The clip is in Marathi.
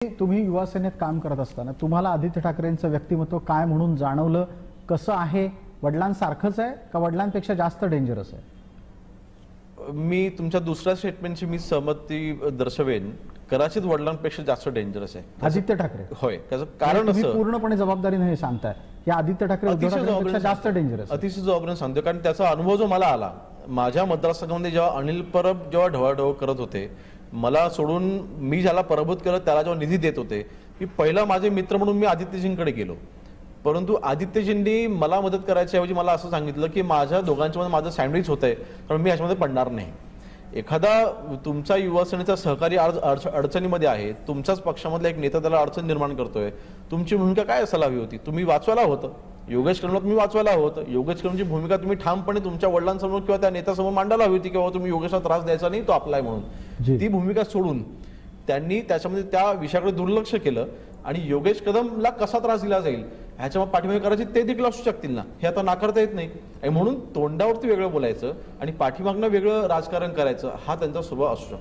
तुम्ही युवा सेनेत काम करत असताना तुम्हाला आदित्य ठाकरेंचं व्यक्तिमत्व काय म्हणून जाणवलं, कसं आहे? वडिलांसारखंच आहे का वडिलांपेक्षा जास्त डेंजरस आहे? मी तुमच्या दुसऱ्या स्टेटमेंटची मी सहमती दर्शवेन. कदाचित वडिलांपेक्षा जास्त डेंजरस आहे आदित्य ठाकरे. होय, त्याचं कारण असं पूर्णपणे जबाबदारीने हे सांगताय की आदित्य ठाकरे ठाकरेंपेक्षा जास्त डेंजरस. अतिशय जबाबदारीने सांगतो, कारण त्याचा अनुभव जो मला आला माझ्या मतदारसंघामध्ये जेव्हा अनिल परब जेव्हा ढवळाढवळ करत होते, मला सोडून मी ज्याला पराभूत करत त्याला जेव्हा निधी देत होते, की पहिला माझे मित्र म्हणून मी आदित्यजींकडे गेलो. परंतु आदित्यजींनी मला मदत करायच्या ऐवजी मला असं सांगितलं की माझ्या दोघांच्या मध्ये माझं सँडविच होतंय, कारण मी याच्यामध्ये पडणार नाही. एखादा तुमचा युवा सेनेचा सहकारी अडचणीमध्ये आहे, तुमच्याच पक्षामधला एक नेता त्याला अडचण निर्माण करतोय, तुमची भूमिका काय असायला हवी होती? तुम्ही वाचवायला होतं. योगेश कदमला तुम्ही वाचवायला होतं. योगेश कदमची भूमिका तुम्ही ठामपणे तुमच्या वडिलांसमोर किंवा त्या नेत्यासमोर मांडायला हवी होती, किंवा तुम्ही योगेशला त्रास द्यायचा नाही, तो आपला आहे म्हणून. ती भूमिका सोडून त्यांनी त्याच्यामध्ये त्या विषयाकडे दुर्लक्ष केलं आणि योगेश कदमला कसा त्रास दिला जाईल ह्याच्या पाठीमागे करायचे ते देखील असू शकतील ना, हे आता नाकारता येत नाही. आणि म्हणून तोंडावरती वेगळं बोलायचं आणि पाठीमागनं वेगळं राजकारण करायचं, हा त्यांचा स्वभाव असू शकतो.